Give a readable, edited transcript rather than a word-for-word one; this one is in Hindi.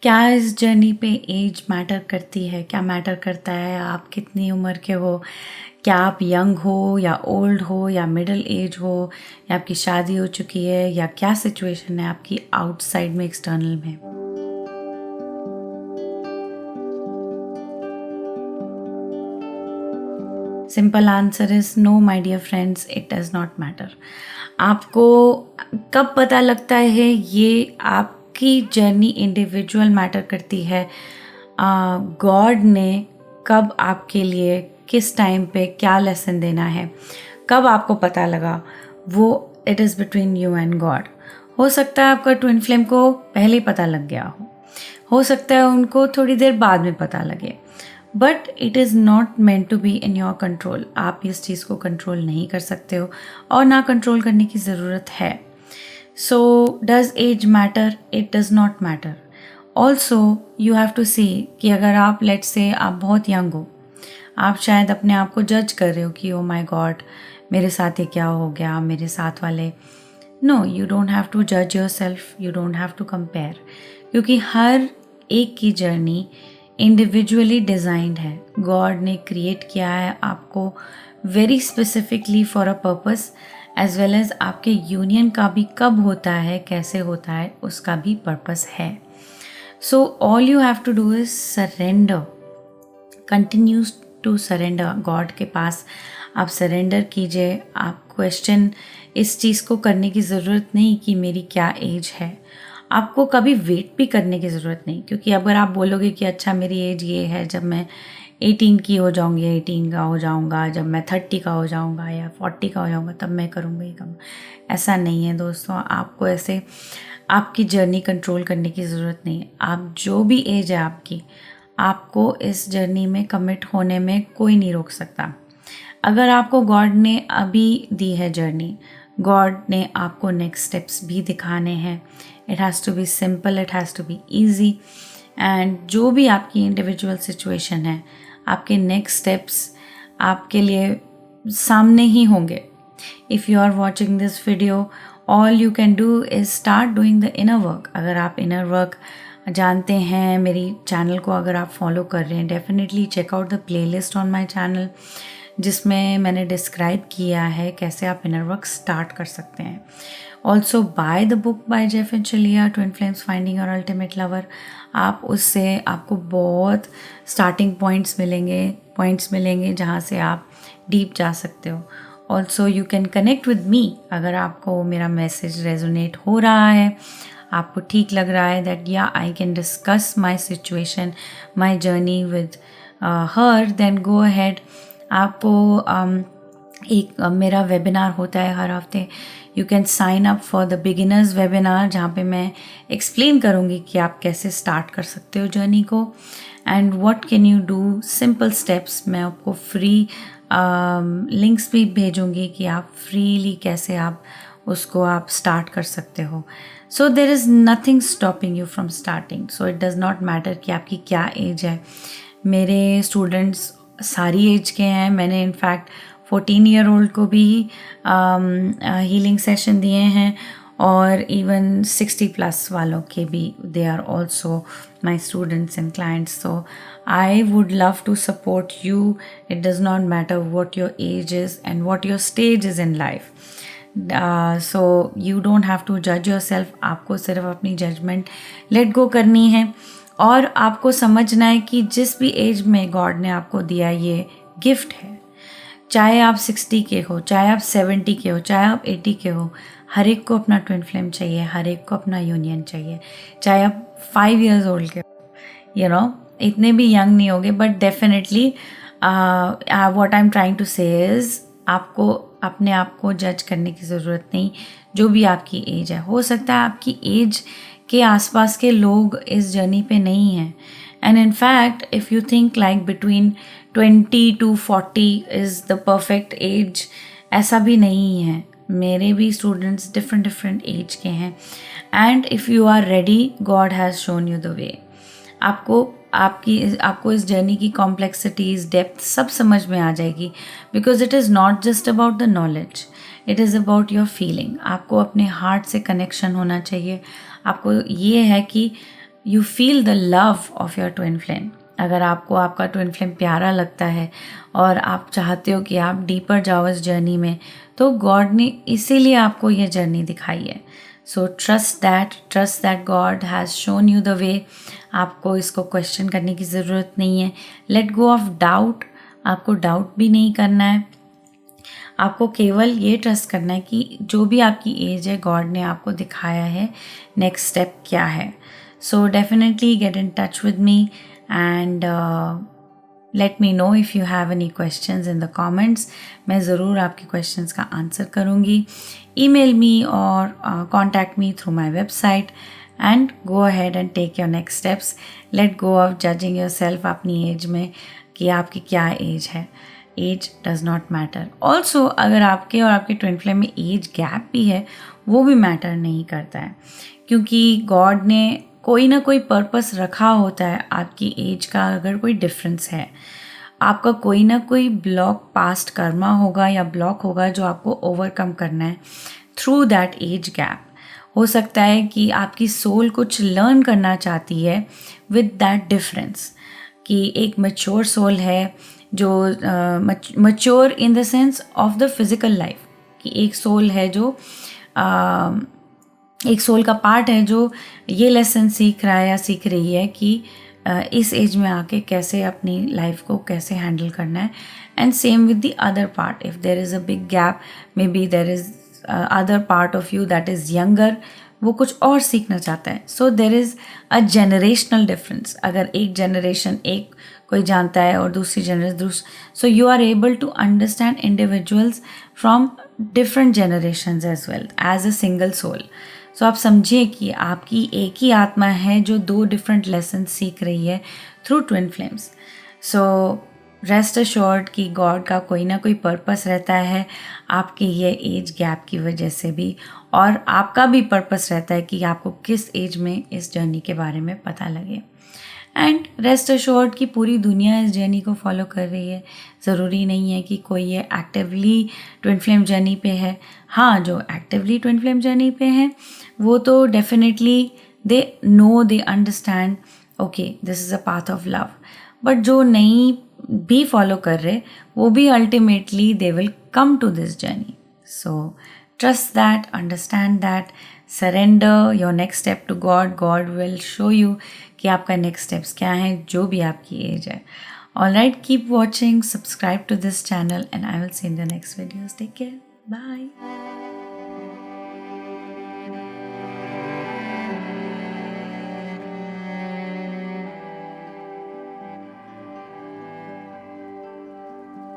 क्या इस जर्नी पे एज मैटर करती है? क्या मैटर करता है आप कितनी उम्र के हो? क्या आप यंग हो या ओल्ड हो या मिडिल एज हो या आपकी शादी हो चुकी है या क्या सिचुएशन है आपकी आउटसाइड में, एक्सटर्नल में? Simple answer is no my dear friends, it does not matter. आपको कब पता लगता है ये आपकी जर्नी इंडिविजुअल मैटर करती है। गॉड ने कब आपके लिए किस टाइम पे क्या लेसन देना है, कब आपको पता लगा, वो it is between you and God. हो सकता है आपका ट्विन फ्लेम को पहले ही पता लग गया हो सकता है उनको थोड़ी देर बाद में पता लगे, but it is not meant to be in your control. आप इस चीज़ को कंट्रोल नहीं कर सकते हो और ना कंट्रोल करने की ज़रूरत है। So does age matter? It does not matter. Also you have to see कि अगर आप लेट्स से आप बहुत यंग हो, आप शायद अपने आप को जज कर रहे हो कि ओ माई गॉड मेरे साथ ये क्या हो गया, मेरे साथ वाले। No, you don't have to जज yourself, you don't have to compare, क्योंकि हर एक की जर्नी इंडिविजुअली डिज़ाइंड है। गॉड ने क्रिएट किया है आपको very specifically for a purpose, as well as आपके यूनियन का भी कब होता है, कैसे होता है, उसका भी पर्पस है। So all you have to do is surrender, continues to surrender God के पास। आप सरेंडर कीजिए। आप क्वेश्चन इस चीज़ को करने की ज़रूरत नहीं कि मेरी क्या एज है। आपको कभी वेट भी करने की ज़रूरत नहीं, क्योंकि अगर आप बोलोगे कि अच्छा मेरी एज ये है, जब मैं 18 की हो जाऊंगी, 18 का हो जाऊंगा, जब मैं 30 का हो जाऊंगा या 40 का हो जाऊंगा तब मैं करूँगा ये काम, ऐसा नहीं है दोस्तों। आपको ऐसे आपकी जर्नी कंट्रोल करने की ज़रूरत नहीं है। आप जो भी एज है आपकी, आपको इस जर्नी में कमिट होने में कोई नहीं रोक सकता। अगर आपको गॉड ने अभी दी है जर्नी, गॉड ने आपको नेक्स्ट स्टेप्स भी दिखाने हैं। It has to be simple, it has to be easy, and जो भी आपकी इंडिविजुअल सिचुएशन है, आपके नेक्स्ट स्टेप्स आपके लिए सामने ही होंगे। If you are watching this video, all you can do is start doing the inner work. अगर आप इनर वर्क जानते हैं, मेरी चैनल को अगर आप फॉलो कर रहे हैं, definitely check out the playlist on my channel, जिसमें मैंने डिस्क्राइब किया है कैसे आप इनर वर्क स्टार्ट कर सकते हैं। Also by the book by Jeff and Shaleia, twin flames finding your ultimate lover. आप उससे आपको बहुत स्टार्टिंग पॉइंट्स मिलेंगे जहाँ से आप डीप जा सकते हो। Also you can connect with me. अगर आपको मेरा मैसेज रेजोनेट हो रहा है, आपको ठीक लग रहा है दैट या I can discuss my situation, my journey with her, then go ahead. आपको एक मेरा वेबिनार होता है हर हफ्ते। You can sign up for the beginners webinar, जहाँ पे मैं एक्सप्लेन करूँगी कि आप कैसे स्टार्ट कर सकते हो जर्नी को, and what can you do, simple steps. मैं आपको फ्री लिंक्स भी भेजूँगी कि आप फ्रीली कैसे आप उसको आप स्टार्ट कर सकते हो। So there is nothing stopping you from starting. So it does not matter कि आपकी क्या एज है। मेरे स्टूडेंट्स सारी एज के हैं। मैंने इनफैक्ट 14 ईयर ओल्ड को भी हीलिंग सेशन दिए हैं, और इवन 60+ वालों के भी, they are also my students and clients. So I would love to support you. It does not matter what your age is and what your stage is in life. So you don't have to जज योर सेल्फ। आपको सिर्फ अपनी जजमेंट लेट गो करनी है, और आपको समझना है कि जिस भी एज में गॉड ने आपको दिया ये गिफ्ट है, चाहे आप 60 के हो, चाहे आप 70 के हो, चाहे आप 80 के हो, हर एक को अपना ट्विन फ्लेम चाहिए, हर एक को अपना यूनियन चाहिए। चाहे आप 5 years ओल्ड के हो, यू नो, इतने भी यंग नहीं होगे, but definitely what I am trying to say is आपको अपने आप को जज करने की ज़रूरत नहीं। जो भी आपकी एज है, हो सकता है आपकी एज के आसपास के लोग इस जर्नी पे नहीं हैं, and in fact if you think like between 20 to 40 is the perfect age, ऐसा भी नहीं है। मेरे भी स्टूडेंट्स डिफरेंट एज के हैं, and if you are ready, God has shown you the way. आपको इस जर्नी की कॉम्प्लेक्सिटीज़, डेप्थ सब समझ में आ जाएगी, because it is not just about the knowledge, it is about your feeling. आपको अपने हार्ट से कनेक्शन होना चाहिए। आपको ये है कि you feel the love of your twin flame. अगर आपको आपका ट्विन फ्लेम प्यारा लगता है और आप चाहते हो कि आप डीपर जाओ इस जर्नी में, तो गॉड ने इसीलिए आपको ये जर्नी दिखाई है. So trust that God has shown you the way. आपको इसको क्वेश्चन करने की ज़रूरत नहीं है. Let go of doubt. आपको डाउट भी नहीं करना है. आपको केवल ये ट्रस्ट करना है कि जो भी आपकी एज है, गॉड ने आपको दिखाया है नेक्स्ट स्टेप क्या है. So definitely get in touch with me and let me know if you have any questions in the comments. मैं ज़रूर आपके questions का आंसर करूँगी. email me or contact me through my website and go ahead and take your next steps. Let go of judging yourself अपनी age में कि आपकी क्या age है. age does not matter. Also अगर आपके और आपके twin flame में age gap भी है, वो भी matter नहीं करता है, क्योंकि God ने कोई ना कोई पर्पस रखा होता है. आपकी एज का अगर कोई डिफरेंस है, आपका कोई ना कोई ब्लॉक पास्ट कर्मा होगा या ब्लॉक होगा जो आपको ओवरकम करना है थ्रू दैट एज गैप. हो सकता है कि आपकी सोल कुछ लर्न करना चाहती है विद दैट डिफरेंस, कि एक मैच्योर सोल है जो mature in the sense of the physical life, कि एक सोल है जो एक सोल का पार्ट है जो ये लेसन सीख रहा है या सीख रही है कि इस एज में आके कैसे अपनी लाइफ को कैसे हैंडल करना है. And same with the other part. If there is a big gap, may be there is other part of you that is younger, वो कुछ और सीखना चाहता है. So there is a generational difference. अगर एक जनरेशन एक कोई जानता है और दूसरी जनरेशन दूसरी, so you are able to understand individuals from different generations as well as a single soul. So आप समझिए कि आपकी एक ही आत्मा है जो दो डिफरेंट लेसन सीख रही है through twin flames. So rest assured कि गॉड का कोई ना कोई पर्पस रहता है आपके ये एज गैप की वजह से भी, और आपका भी पर्पस रहता है कि आपको किस एज में इस जर्नी के बारे में पता लगे. एंड रेस्ट अश्योर्ड कि पूरी दुनिया इस जर्नी को फॉलो कर रही है. ज़रूरी नहीं है कि कोई ये एक्टिवली ट्विन फ्लेम जर्नी पे है. हाँ, जो एक्टिवली ट्विन फ्लेम जर्नी पे हैं वो तो definitely they know, they understand, okay this is a path of love. But जो नहीं भी फॉलो कर रहे, वो भी ultimately they will come to this journey. So trust that, understand that, surrender your next step to God. God will show you कि आपका next steps क्या हैं, जो भी आपकी एज है. Alright, keep watching, subscribe to this channel, and I will see you in the next videos. Take care. Bye.